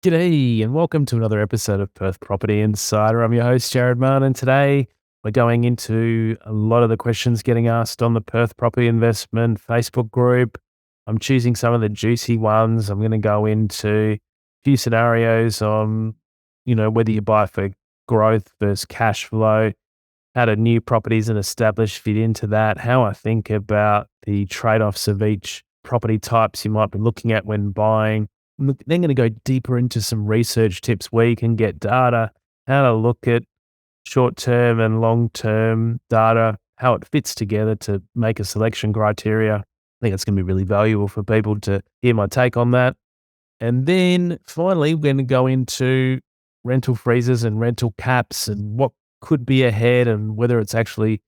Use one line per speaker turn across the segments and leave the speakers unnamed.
G'day, and welcome to another episode of Perth Property Insider. I'm your host, Jared Mann, and today we're going into a lot of the questions getting asked on the Perth Property Investment Facebook group. I'm choosing some of the juicy ones. I'm going to go into a few scenarios on, whether you buy for growth versus cash flow, how do new properties and established fit into that, how I think about the trade-offs of each property types you might be looking at when buying. I'm then going to go deeper into some research tips where you can get data, how to look at short-term and long-term data, how it fits together to make a selection criteria. I think it's going to be really valuable for people to hear my take on that. And then finally, we're going to go into rental freezes and rental caps and what could be ahead and whether it's actually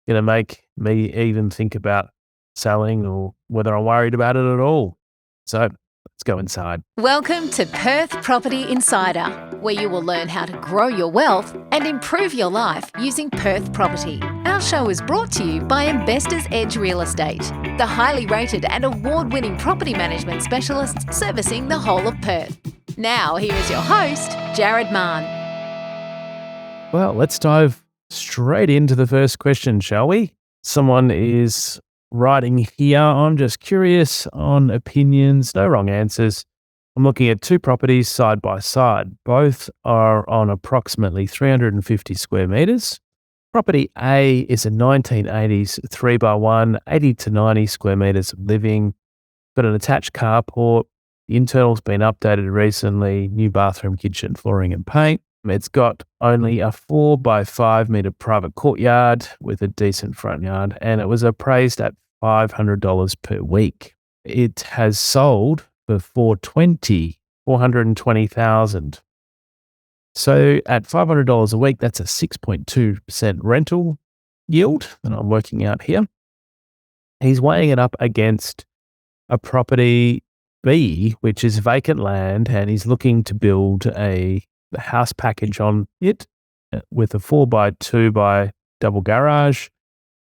going to make me even think about selling or whether I'm worried about it at all. So let's go inside.
Welcome to Perth Property Insider, where you will learn how to grow your wealth and improve your life using Perth property. Our show is brought to you by Investors Edge Real Estate, the highly rated and award-winning property management specialists servicing the whole of Perth. Now, here is your host, Jared Mann.
Well, let's dive straight into the first question, shall we? Someone is writing here, I'm just curious on opinions, no wrong answers. I'm looking at two properties side by side. Both are on approximately 350 square meters. Property A is a 1980s 3x1, 80 to 90 square meters of living. Got an attached carport. The internal's been updated recently, new bathroom, kitchen, flooring and paint. It's got only a 4x5 meter private courtyard with a decent front yard, and it was appraised at $500 per week. It has sold for $420,000. So at $500 a week, that's a 6.2% rental yield that I'm working out here. He's weighing it up against a property B, which is vacant land, and he's looking to build a house package on it with a 4x2 by double garage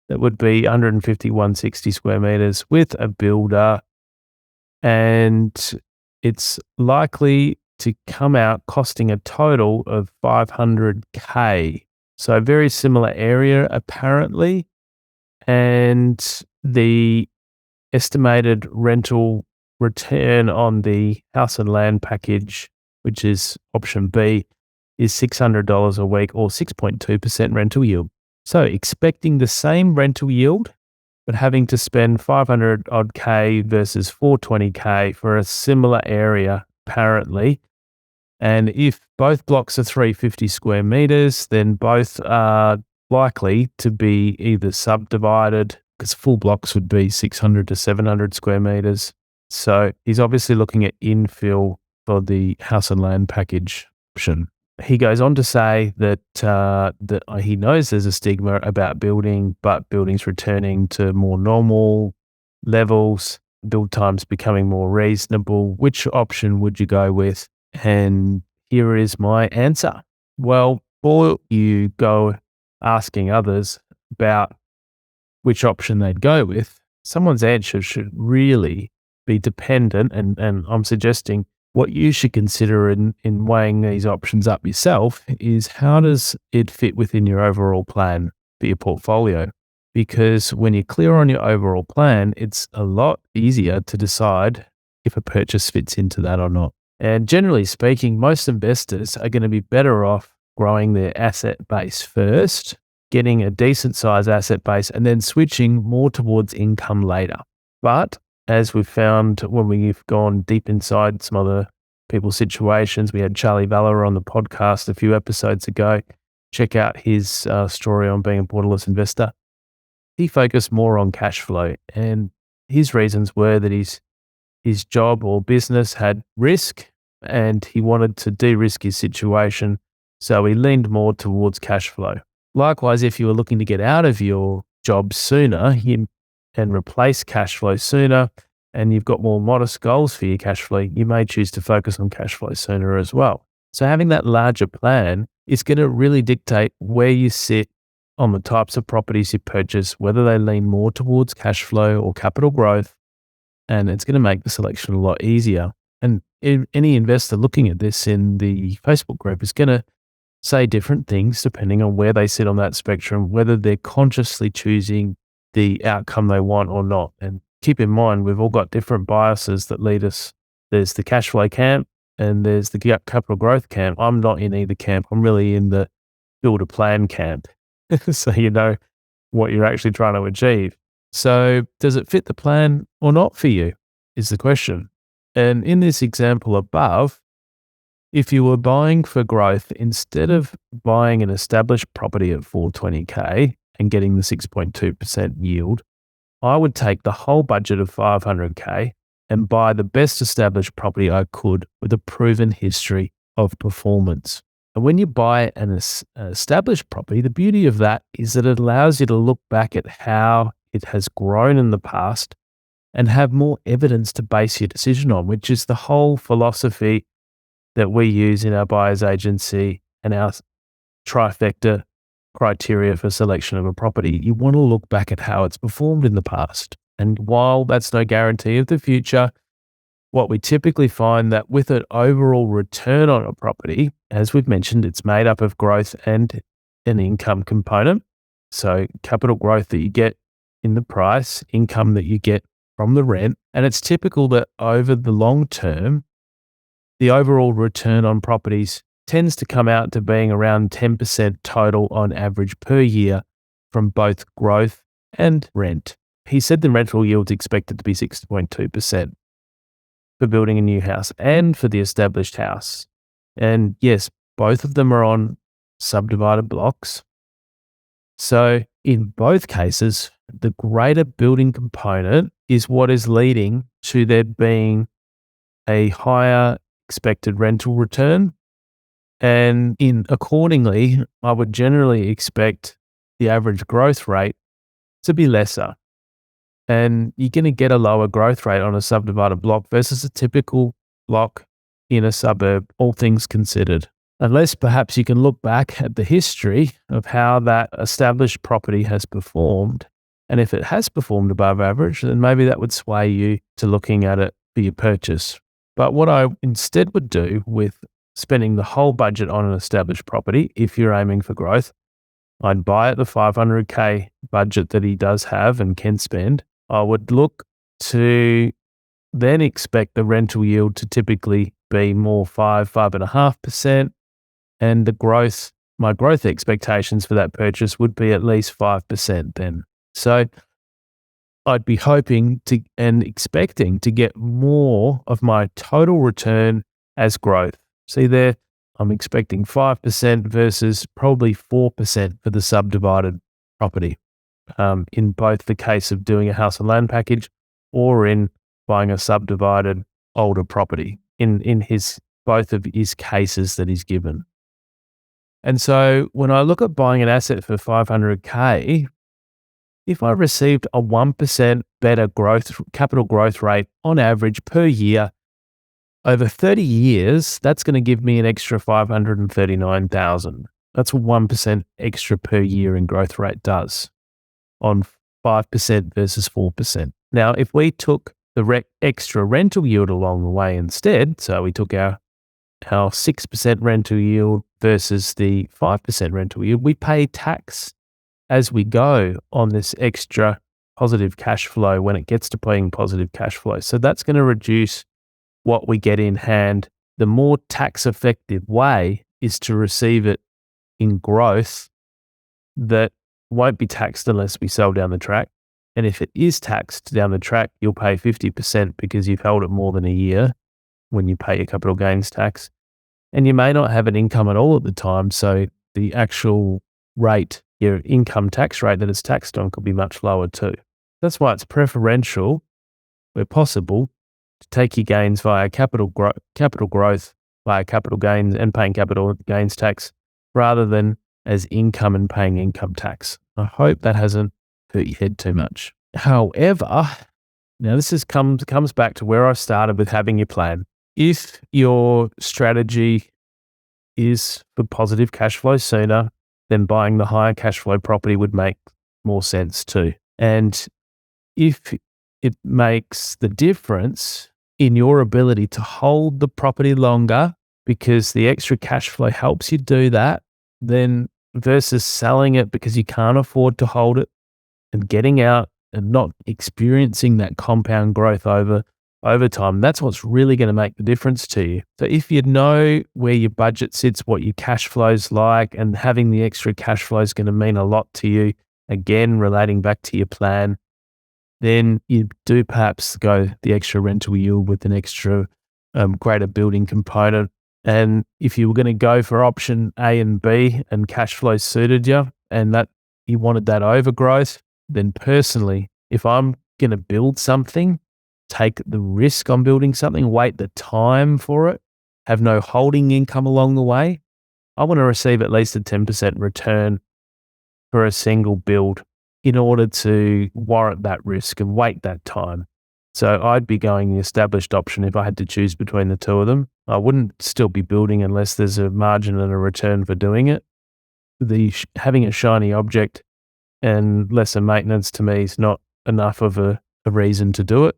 that would be 150, 160 square meters with a builder, and it's likely to come out costing a total of $500K. So very similar area apparently, and the estimated rental return on the house and land package, which is option B, is $600 a week or 6.2% rental yield. So expecting the same rental yield, but having to spend 500 odd K versus 420K for a similar area, apparently. And if both blocks are 350 square meters, then both are likely to be either subdivided, because full blocks would be 600 to 700 square meters. So he's obviously looking at infill for the house and land package option. He goes on to say that he knows there's a stigma about building, but buildings returning to more normal levels, build times becoming more reasonable. Which option would you go with? And here is my answer. Well, before you go asking others about which option they'd go with, someone's answer should really be dependent, and I'm suggesting what you should consider in weighing these options up yourself is how does it fit within your overall plan for your portfolio? Because when you're clear on your overall plan, it's a lot easier to decide if a purchase fits into that or not. And generally speaking, most investors are going to be better off growing their asset base first, getting a decent size asset base, and then switching more towards income later. But as we've found when we've gone deep inside some other people's situations, we had Charlie Valor on the podcast a few episodes ago. Check out his story on being a borderless investor. He focused more on cash flow, and his reasons were that his job or business had risk and he wanted to de-risk his situation, so he leaned more towards cash flow. Likewise, if you were looking to get out of your job sooner and replace cash flow sooner, and you've got more modest goals for your cash flow, you may choose to focus on cash flow sooner as well. So having that larger plan is going to really dictate where you sit on the types of properties you purchase, whether they lean more towards cash flow or capital growth, and it's going to make the selection a lot easier. And any investor looking at this in the Facebook group is going to say different things depending on where they sit on that spectrum, whether they're consciously choosing the outcome they want or not. And keep in mind, we've all got different biases that lead us. There's the cash flow camp and there's the capital growth camp. I'm not in either camp. I'm really in the build a plan camp. So you know what you're actually trying to achieve. So does it fit the plan or not for you is the question. And in this example above, if you were buying for growth, instead of buying an established property at 420K and getting the 6.2% yield, I would take the whole budget of 500K and buy the best established property I could with a proven history of performance. And when you buy an established property, the beauty of that is that it allows you to look back at how it has grown in the past and have more evidence to base your decision on, which is the whole philosophy that we use in our buyer's agency and our trifecta criteria for selection of a property. You want to look back at how it's performed in the past. And while that's no guarantee of the future, what we typically find that with an overall return on a property, as we've mentioned, it's made up of growth and an income component. So capital growth that you get in the price, income that you get from the rent. And it's typical that over the long term, the overall return on properties tends to come out to being around 10% total on average per year from both growth and rent. He said the rental yield's expected to be 6.2% for building a new house and for the established house. And yes, both of them are on subdivided blocks. So in both cases, the greater building component is what is leading to there being a higher expected rental return. And accordingly, I would generally expect the average growth rate to be lesser. And you're going to get a lower growth rate on a subdivided block versus a typical block in a suburb, all things considered. Unless perhaps you can look back at the history of how that established property has performed. And if it has performed above average, then maybe that would sway you to looking at it for your purchase. But what I instead would do with spending the whole budget on an established property, if you're aiming for growth, I'd buy at the 500K budget that he does have and can spend. I would look to then expect the rental yield to typically be more 5.5%. And my growth expectations for that purchase would be at least 5% then. So I'd be hoping to and expecting to get more of my total return as growth. See there, I'm expecting 5% versus probably 4% for the subdivided property. In both the case of doing a house and land package or in buying a subdivided older property in both of his cases that he's given. And so when I look at buying an asset for 500K, if I received a 1% better capital growth rate on average per year over 30 years, that's going to give me an extra $539,000. That's what 1% extra per year in growth rate does on 5% versus 4%. Now, if we took the extra rental yield along the way instead, so we took our 6% rental yield versus the 5% rental yield, we pay tax as we go on this extra positive cash flow when it gets to paying positive cash flow. So that's going to reduce what we get in hand. The more tax effective way is to receive it in growth that won't be taxed unless we sell down the track. And if it is taxed down the track, you'll pay 50% because you've held it more than a year when you pay your capital gains tax. And you may not have an income at all at the time. So the actual rate, your income tax rate that it's taxed on, could be much lower too. That's why it's preferential, where possible, to take your gains via capital growth via capital gains and paying capital gains tax rather than as income and paying income tax. I hope that hasn't hurt your head too much. However, now this comes back to where I started with having your plan. If your strategy is for positive cash flow sooner, then buying the higher cash flow property would make more sense too. And if it makes the difference in your ability to hold the property longer because the extra cash flow helps you do that, then versus selling it because you can't afford to hold it and getting out and not experiencing that compound growth over time. That's what's really going to make the difference to you. So if you know where your budget sits, what your cash flow's like, and having the extra cash flow is going to mean a lot to you, again, relating back to your plan, then you do perhaps go the extra rental yield with an extra greater building component. And if you were going to go for option A and B and cash flow suited you and that you wanted that overgrowth, then personally, if I'm going to build something, take the risk on building something, wait the time for it, have no holding income along the way, I want to receive at least a 10% return for a single build in order to warrant that risk and wait that time. So I'd be going the established option if I had to choose between the two of them. I wouldn't still be building unless there's a margin and a return for doing it. Having a shiny object and lesser maintenance to me is not enough of a reason to do it.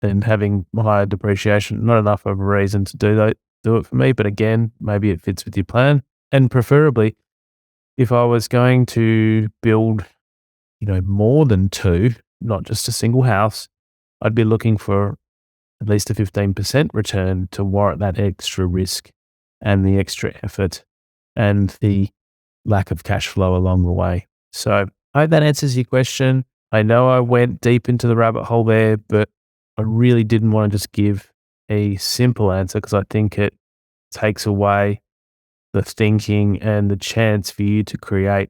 And having higher depreciation, not enough of a reason to do it for me. But again, maybe it fits with your plan. And preferably, if I was going to build, more than two, not just a single house, I'd be looking for at least a 15% return to warrant that extra risk and the extra effort and the lack of cash flow along the way. So I hope that answers your question. I know I went deep into the rabbit hole there, but I really didn't want to just give a simple answer because I think it takes away the thinking and the chance for you to create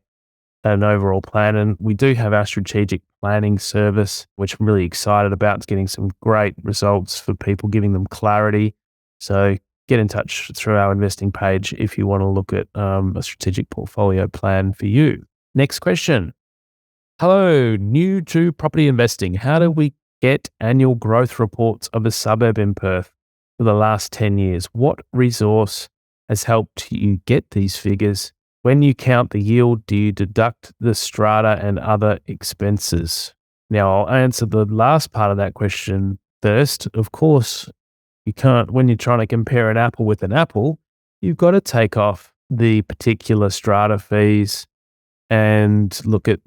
an overall plan. And we do have our strategic planning service, which I'm really excited about. It's getting some great results for people, giving them clarity. So get in touch through our investing page if you want to look at a strategic portfolio plan for you. Next question. Hello, new to property investing. How do we get annual growth reports of a suburb in Perth for the last 10 years? What resource has helped you get these figures? When you count the yield, do you deduct the strata and other expenses? Now, I'll answer the last part of that question first. Of course, you can't, when you're trying to compare an apple with an apple, you've got to take off the particular strata fees and look at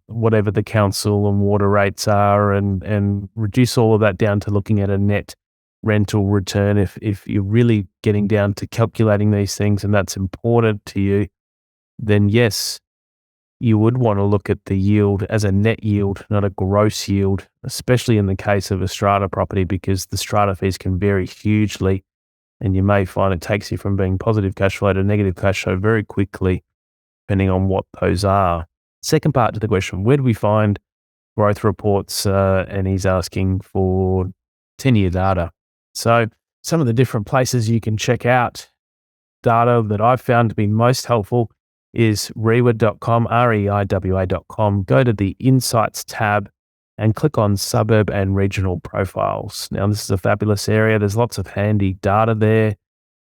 whatever the council and water rates are and reduce all of that down to looking at a net rental return. If you're really getting down to calculating these things and that's important to you, then yes, you would want to look at the yield as a net yield, not a gross yield, especially in the case of a strata property, because the strata fees can vary hugely and you may find it takes you from being positive cash flow to negative cash flow very quickly, depending on what those are. Second part to the question, where do we find growth reports? And he's asking for 10-year data. So some of the different places you can check out data that I've found to be most helpful is reiwa.com, reiwa.com. Go to the Insights tab and click on Suburb and Regional Profiles. Now, this is a fabulous area. There's lots of handy data there,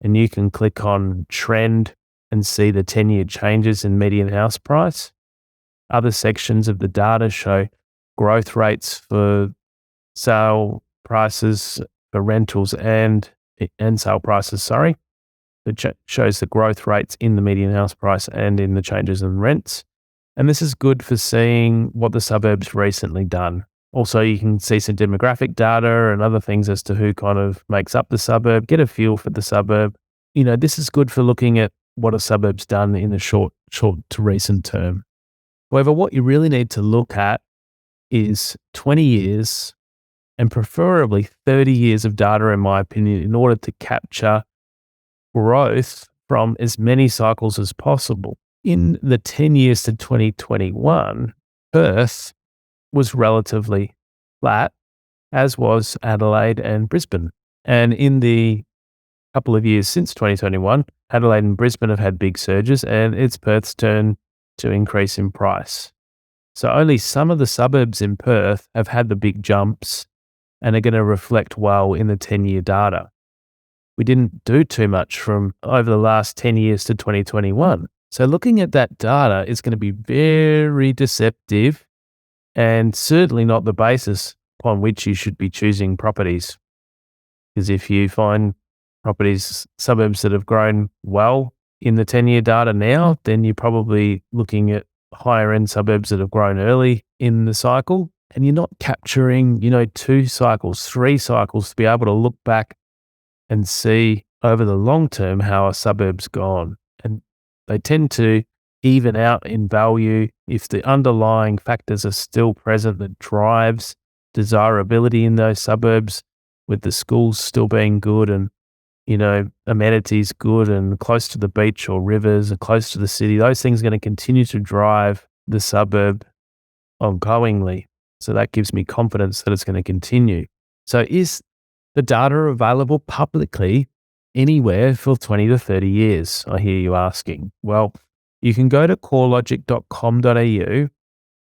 and you can click on Trend and see the 10-year changes in median house price. Other sections of the data show growth rates for sale prices, for rentals and sale prices, It shows the growth rates in the median house price and in the changes in rents. And this is good for seeing what the suburb's recently done. Also, you can see some demographic data and other things as to who kind of makes up the suburb, get a feel for the suburb. This is good for looking at what a suburb's done in the short to recent term. However, what you really need to look at is 20 years and preferably 30 years of data, in my opinion, in order to capture growth from as many cycles as possible. In the 10 years to 2021, Perth was relatively flat, as was Adelaide and Brisbane. And in the couple of years since 2021, Adelaide and Brisbane have had big surges, and it's Perth's turn to increase in price. So only some of the suburbs in Perth have had the big jumps and are going to reflect well in the 10-year data. We didn't do too much from over the last 10 years to 2021. So looking at that data is going to be very deceptive and certainly not the basis upon which you should be choosing properties. Because if you find properties, suburbs that have grown well in the 10-year data now, then you're probably looking at higher end suburbs that have grown early in the cycle. And you're not capturing, 2 cycles, 3 cycles to be able to look back and see over the long term how a suburb's gone. And they tend to even out in value if the underlying factors are still present that drives desirability in those suburbs, with the schools still being good and, amenities good and close to the beach or rivers and close to the city. Those things are going to continue to drive the suburb ongoingly. So that gives me confidence that it's going to continue. So is the data available publicly anywhere for 20 to 30 years? I hear you asking. Well, you can go to corelogic.com.au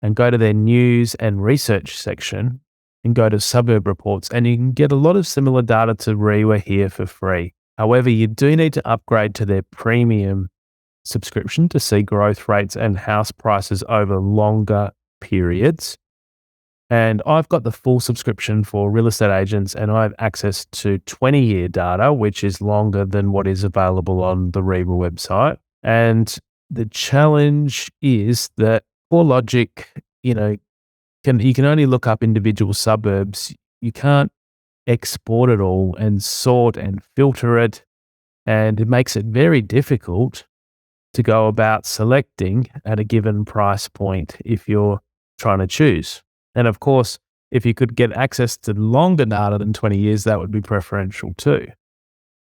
and go to their news and research section and go to suburb reports, and you can get a lot of similar data to REIWA here for free. However, you do need to upgrade to their premium subscription to see growth rates and house prices over longer periods. And I've got the full subscription for real estate agents, and I have access to 20-year data, which is longer than what is available on the REIWA website. And the challenge is that CoreLogic, you can only look up individual suburbs. You can't export it all and sort and filter it. And it makes it very difficult to go about selecting at a given price point if you're trying to choose. And of course, if you could get access to longer data than 20 years, that would be preferential too.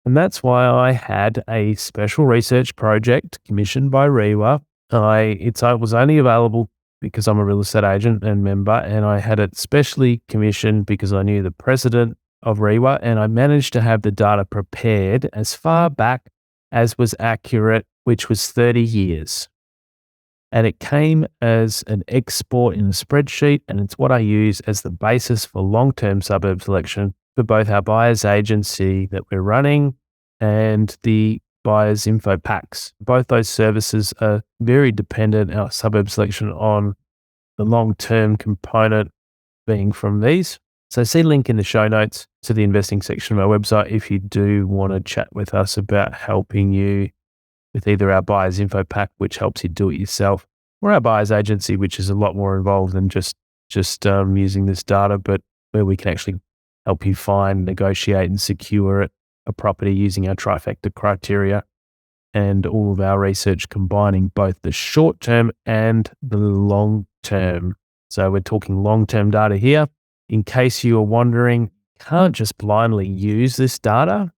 And that's why I had a special research project commissioned by REIWA. It was only available because I'm a real estate agent and member, and I had it specially commissioned because I knew the president of REIWA, and I managed to have the data prepared as far back as was accurate, which was 30 years. And it came as an export in a spreadsheet, and it's what I use as the basis for long-term suburb selection for both our buyer's agency that we're running and the buyer's info packs. Both those services are very dependent, our suburb selection, on the long-term component being from these. So see link in the show notes to the investing section of our website if you do want to chat with us about helping you with either our buyer's info pack, which helps you do it yourself, or our buyer's agency, which is a lot more involved than just using this data, but where we can actually help you find, negotiate and secure a property using our trifecta criteria and all of our research combining both the short term and the long term. So we're talking long term data here. In case you are wondering, you can't just blindly use this data.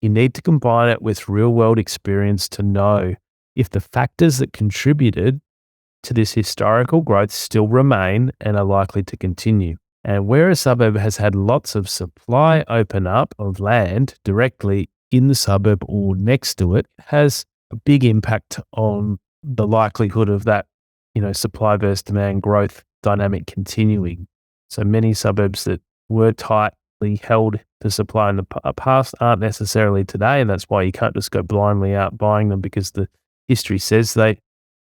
You need to combine it with real world experience to know if the factors that contributed to this historical growth still remain and are likely to continue. And where a suburb has had lots of supply open up of land directly in the suburb or next to it, has a big impact on the likelihood of that, supply versus demand growth dynamic continuing. So many suburbs that were tightly held to supply in the past aren't necessarily today. And that's why you can't just go blindly out buying them, because the history says they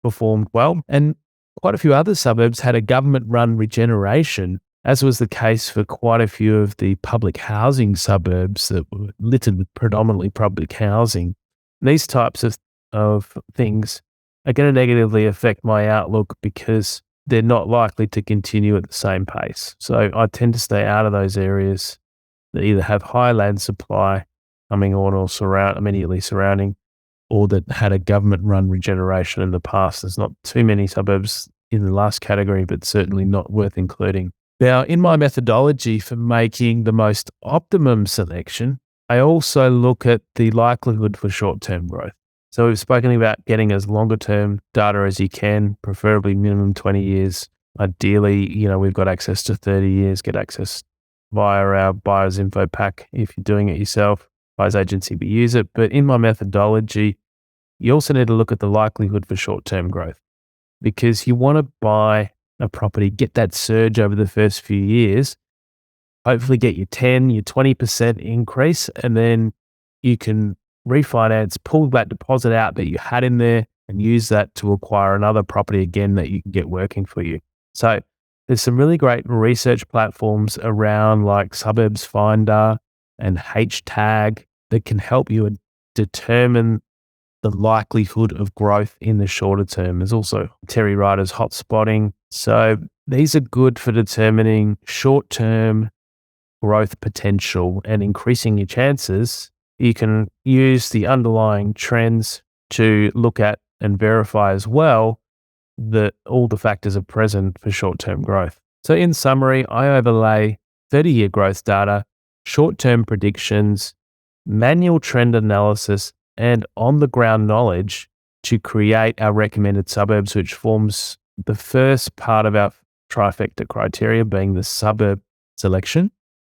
performed well. And quite a few other suburbs had a government-run regeneration, as was the case for quite a few of the public housing suburbs that were littered with predominantly public housing. These types of things are going to negatively affect my outlook because they're not likely to continue at the same pace. So I tend to stay out of those areas that either have high land supply coming on or immediately surrounding, or that had a government-run regeneration in the past. There's not too many suburbs in the last category, but certainly not worth including. Now, in my methodology for making the most optimum selection, I also look at the likelihood for short-term growth. So we've spoken about getting as longer-term data as you can, preferably minimum 20 years. Ideally, we've got access to 30 years, get access via our buyer's info pack if you're doing it yourself. Buyer's agency, we use it. But in my methodology, you also need to look at the likelihood for short-term growth, because you want to buy a property, get that surge over the first few years, hopefully get your 10, your 20% increase, and then you can refinance, pull that deposit out that you had in there and use that to acquire another property again that you can get working for you. So there's some really great research platforms around like Suburbs Finder, and H tag that can help you determine the likelihood of growth in the shorter term. There's also Terry Ryder's hot spotting. So these are good for determining short-term growth potential and increasing your chances. You can use the underlying trends to look at and verify as well that all the factors are present for short-term growth. So in summary, I overlay 30-year growth data, short-term predictions, manual trend analysis, and on-the-ground knowledge to create our recommended suburbs, which forms the first part of our trifecta criteria, being the suburb selection.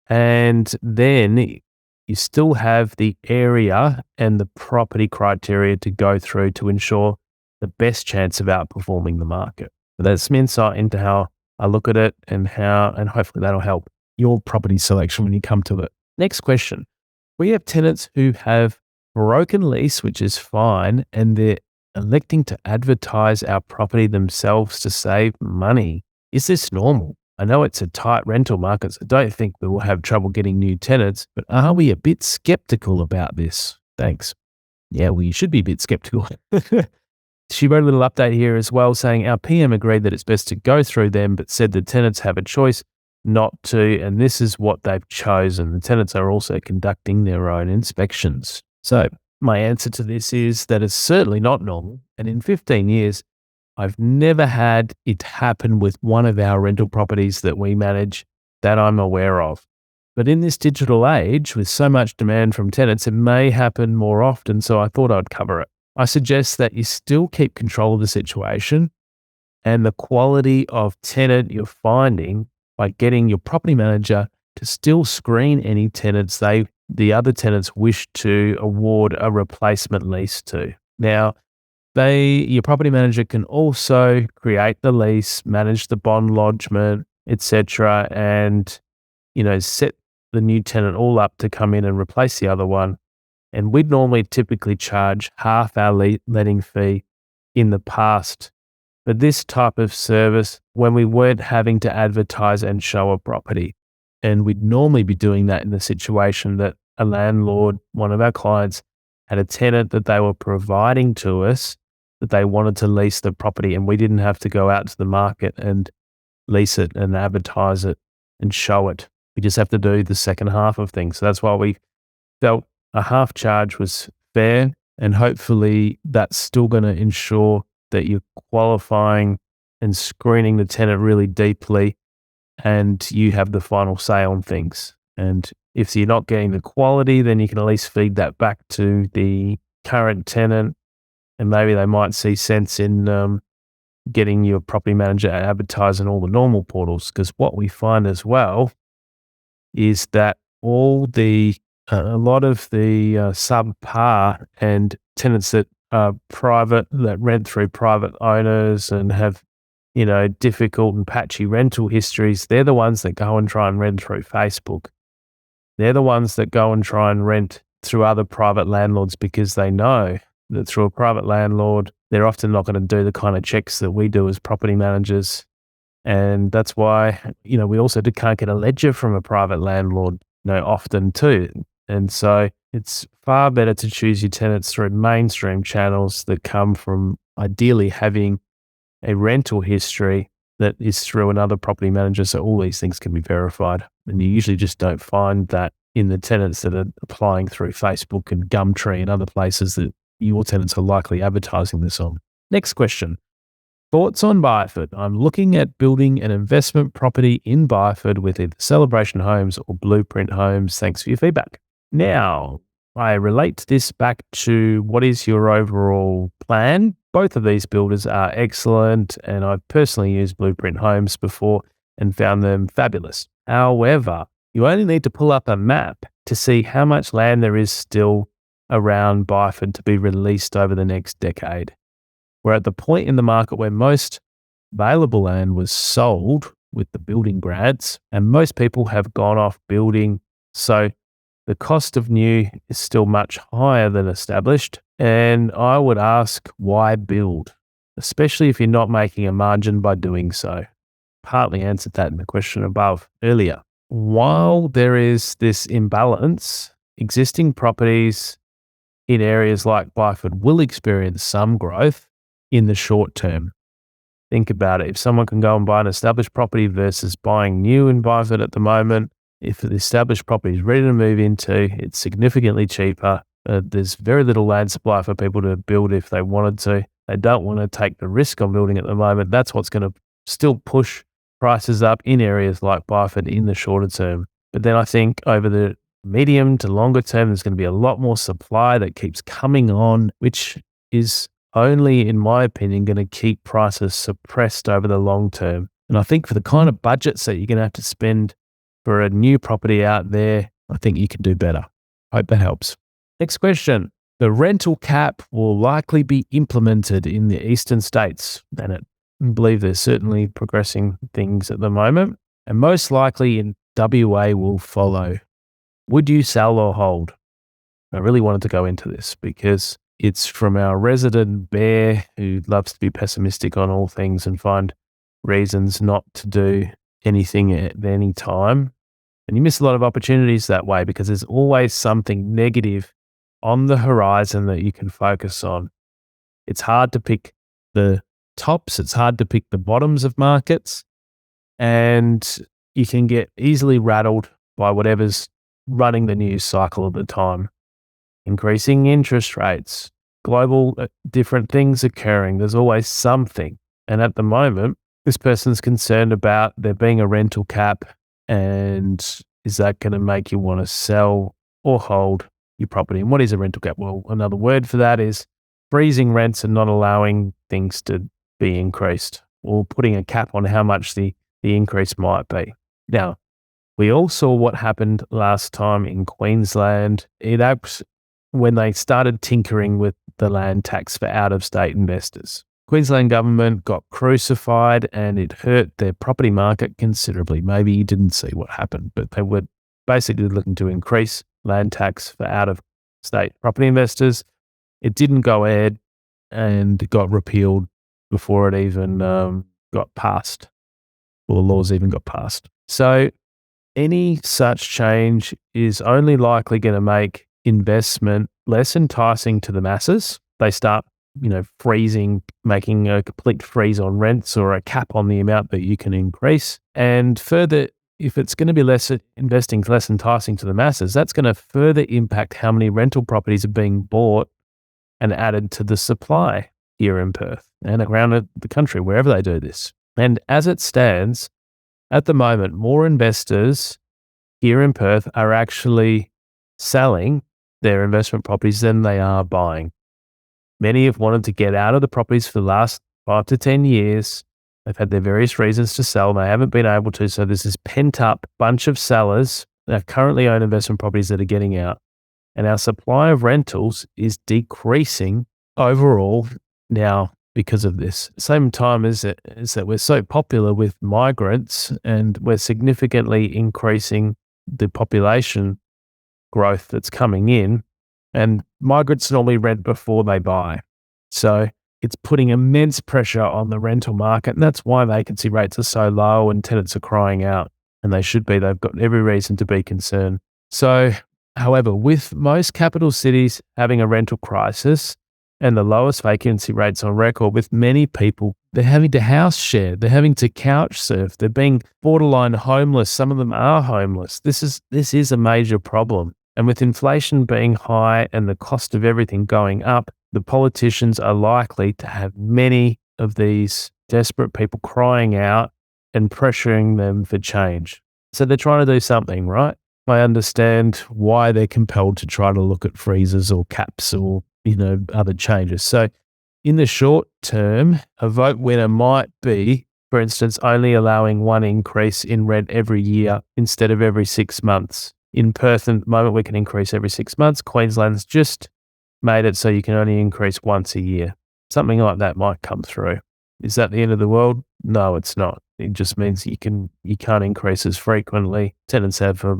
And then you still have the area and the property criteria to go through to ensure the best chance of outperforming the market. But that's some insight into how I look at it and hopefully that'll help your property selection when you come to it. Next question. We have tenants who have broken lease, which is fine, and they're electing to advertise our property themselves to save money. Is this normal? I know it's a tight rental market, so I don't think we will have trouble getting new tenants, but are we a bit skeptical about this? Thanks. Yeah, we should be a bit skeptical. She wrote a little update here as well saying our PM agreed that it's best to go through them, but said the tenants have a choice not to, and this is what they've chosen. The tenants are also conducting their own inspections. So my answer to this is that it's certainly not normal. And in 15 years, I've never had it happen with one of our rental properties that we manage that I'm aware of. But in this digital age, with so much demand from tenants, it may happen more often, so I thought I'd cover it. I suggest that you still keep control of the situation and the quality of tenant you're finding by getting your property manager to still screen any tenants the other tenants wish to award a replacement lease to. Now, your property manager can also create the lease, manage the bond lodgement, etc., and set the new tenant all up to come in and replace the other one. And we'd normally typically charge half our letting fee in the past for this type of service when we weren't having to advertise and show a property. And we'd normally be doing that in the situation that a landlord, one of our clients, had a tenant that they were providing to us that they wanted to lease the property, and we didn't have to go out to the market and lease it and advertise it and show it. We just have to do the second half of things. So that's why we felt a half charge was fair, and hopefully that's still going to ensure that you're qualifying and screening the tenant really deeply and you have the final say on things. And if you're not getting the quality, then you can at least feed that back to the current tenant, and maybe they might see sense in getting your property manager to advertise in all the normal portals. Because what we find as well is that a lot of the subpar and tenants that are private, that rent through private owners and have difficult and patchy rental histories, they're the ones that go and try and rent through Facebook. They're the ones that go and try and rent through other private landlords because they know that through a private landlord, they're often not going to do the kind of checks that we do as property managers. And that's why, we also can't get a ledger from a private landlord, often too. And so it's far better to choose your tenants through mainstream channels that come from ideally having a rental history that is through another property manager. So all these things can be verified. And you usually just don't find that in the tenants that are applying through Facebook and Gumtree and other places that your tenants are likely advertising this on. Next question. Thoughts on Byford? I'm looking at building an investment property in Byford with either Celebration Homes or Blueprint Homes. Thanks for your feedback. Now, I relate this back to what is your overall plan. Both of these builders are excellent, and I've personally used Blueprint Homes before and found them fabulous. However, you only need to pull up a map to see how much land there is still around Byford to be released over the next decade. We're at the point in the market where most available land was sold with the building grads, and most people have gone off building. So the cost of new is still much higher than established. And I would ask, why build? Especially if you're not making a margin by doing so. Partly answered that in the question above earlier. while there is this imbalance, existing properties in areas like Byford will experience some growth in the short term. Think about it. If someone can go and buy an established property versus buying new in Byford at the moment, if the established property is ready to move into, it's significantly cheaper. There's very little land supply for people to build if they wanted to. They don't want to take the risk on building at the moment. That's what's going to still push prices up in areas like Byford in the shorter term. But then I think over the medium to longer term, there's going to be a lot more supply that keeps coming on, which is only, in my opinion, going to keep prices suppressed over the long term. And I think for the kind of budgets that you're going to have to spend for a new property out there, I think you can do better. Hope that helps. Next question. The rental cap will likely be implemented in the eastern states, and I believe they're certainly progressing things at the moment, and most likely in WA will follow. Would you sell or hold? I really wanted to go into this because it's from our resident bear who loves to be pessimistic on all things and find reasons not to do anything at any time. And you miss a lot of opportunities that way because there's always something negative on the horizon that you can focus on. It's hard to pick the tops, it's hard to pick the bottoms of markets, and you can get easily rattled by whatever's running the news cycle at the time. Increasing interest rates, global different things occurring. There's always something. And at the moment, this person's concerned about there being a rental cap, and is that going to make you want to sell or hold your property? And what is a rental cap? Well, another word for that is freezing rents and not allowing things to be increased, or putting a cap on how much the increase might be. Now, we all saw what happened last time in Queensland. When they started tinkering with the land tax for out-of-state investors. Queensland government got crucified and it hurt their property market considerably. Maybe you didn't see what happened, but they were basically looking to increase land tax for out-of-state property investors. It didn't go ahead and got repealed before it even got passed, or the laws even got passed. So any such change is only likely going to make investment less enticing to the masses. They start, freezing, making a complete freeze on rents or a cap on the amount that you can increase. And further, if it's going to be less enticing to the masses, that's going to further impact how many rental properties are being bought and added to the supply here in Perth and around the country, wherever they do this. And as it stands, at the moment, more investors here in Perth are actually selling their investment properties than they are buying. Many have wanted to get out of the properties for the last 5 to 10 years. They've had their various reasons to sell, and they haven't been able to. So there's this pent-up bunch of sellers that currently own investment properties that are getting out. And our supply of rentals is decreasing overall now because of this. Same time is that we're so popular with migrants, and we're significantly increasing the population growth that's coming in, and migrants normally rent before they buy. So it's putting immense pressure on the rental market, and that's why vacancy rates are so low and tenants are crying out, and they should be. They've got every reason to be concerned. So, however, with most capital cities having a rental crisis and the lowest vacancy rates on record, with many people, they're having to house share, they're having to couch surf, they're being borderline homeless. Some of them are homeless. This is a major problem. And with inflation being high and the cost of everything going up, the politicians are likely to have many of these desperate people crying out and pressuring them for change. So they're trying to do something, right? I understand why they're compelled to try to look at freezes or caps or, other changes. So in the short term, a vote winner might be, for instance, only allowing one increase in rent every year instead of every 6 months. In Perth, at the moment, we can increase every 6 months. Queensland's just made it so you can only increase once a year. Something like that might come through. Is that the end of the world? No, it's not. It just means you can't increase as frequently. Tenants have a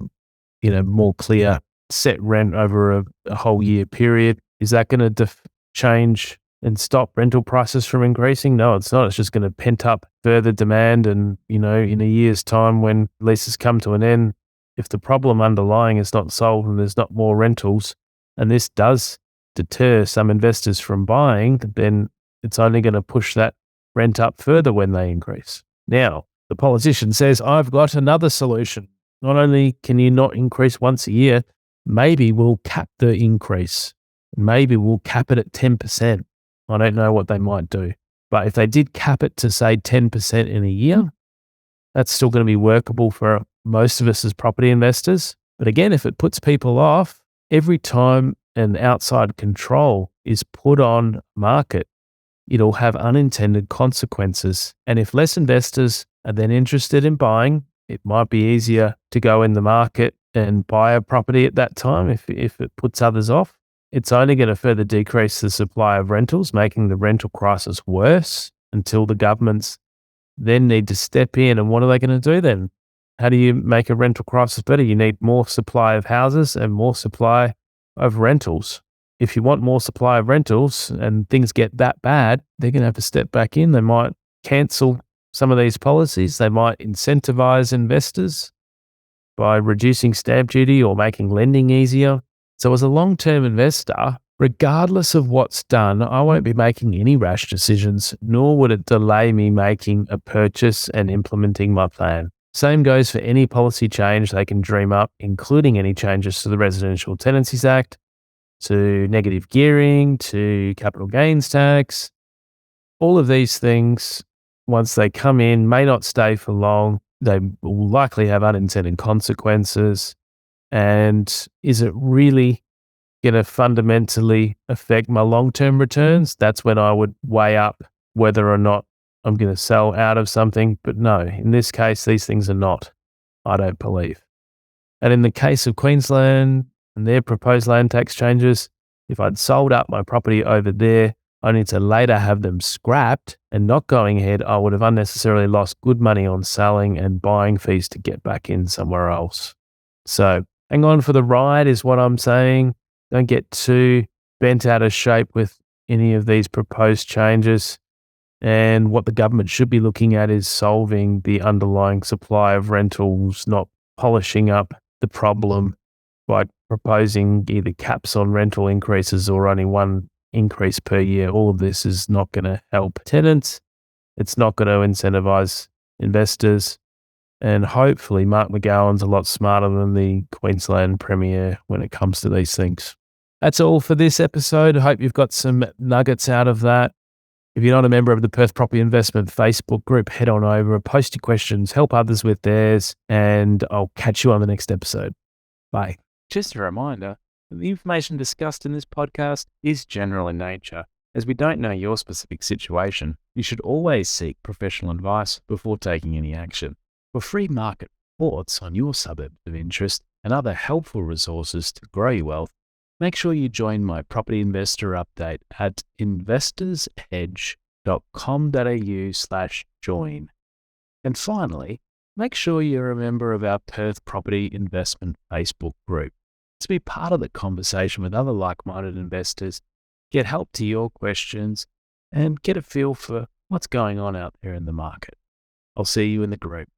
more clear set rent over a whole year period. Is that going to change and stop rental prices from increasing? No, it's not. It's just going to pent up further demand. And, in a year's time when leases come to an end, if the problem underlying is not solved and there's not more rentals, and this does deter some investors from buying, then it's only going to push that rent up further when they increase. Now, the politician says, I've got another solution. Not only can you not increase once a year, maybe we'll cap the increase. Maybe we'll cap it at 10%. I don't know what they might do. But if they did cap it to, say, 10% in a year, that's still going to be workable for most of us as property investors. But again, if it puts people off, every time an outside control is put on market, it'll have unintended consequences. And if less investors are then interested in buying, it might be easier to go in the market and buy a property at that time if it puts others off. It's only going to further decrease the supply of rentals, making the rental crisis worse until the governments then need to step in. And what are they going to do then? How do you make a rental crisis better? You need more supply of houses and more supply of rentals. If you want more supply of rentals and things get that bad, they're going to have to step back in. They might cancel some of these policies. They might incentivize investors by reducing stamp duty or making lending easier. So as a long-term investor, regardless of what's done, I won't be making any rash decisions, nor would it delay me making a purchase and implementing my plan. Same goes for any policy change they can dream up, including any changes to the Residential Tenancies Act, to negative gearing, to capital gains tax. All of these things, once they come in, may not stay for long. They will likely have unintended consequences. And is it really going to fundamentally affect my long-term returns? That's when I would weigh up whether or not I'm going to sell out of something. But no, in this case, these things are not, I don't believe. And in the case of Queensland and their proposed land tax changes, if I'd sold up my property over there, only to later have them scrapped and not going ahead, I would have unnecessarily lost good money on selling and buying fees to get back in somewhere else. So hang on for the ride is what I'm saying. Don't get too bent out of shape with any of these proposed changes. And what the government should be looking at is solving the underlying supply of rentals, not polishing up the problem by proposing either caps on rental increases or only one increase per year. All of this is not going to help tenants. It's not going to incentivize investors. And hopefully Mark McGowan's a lot smarter than the Queensland Premier when it comes to these things. That's all for this episode. I hope you've got some nuggets out of that. If you're not a member of the Perth Property Investment Facebook group, head on over, post your questions, help others with theirs, and I'll catch you on the next episode. Bye. Just a reminder, the information discussed in this podcast is general in nature. As we don't know your specific situation, you should always seek professional advice before taking any action. For free market reports on your suburbs of interest and other helpful resources to grow your wealth, make sure you join my property investor update at investorsedge.com.au/join. And finally, make sure you're a member of our Perth Property Investment Facebook group to be part of the conversation with other like-minded investors, get help to your questions, and get a feel for what's going on out there in the market. I'll see you in the group.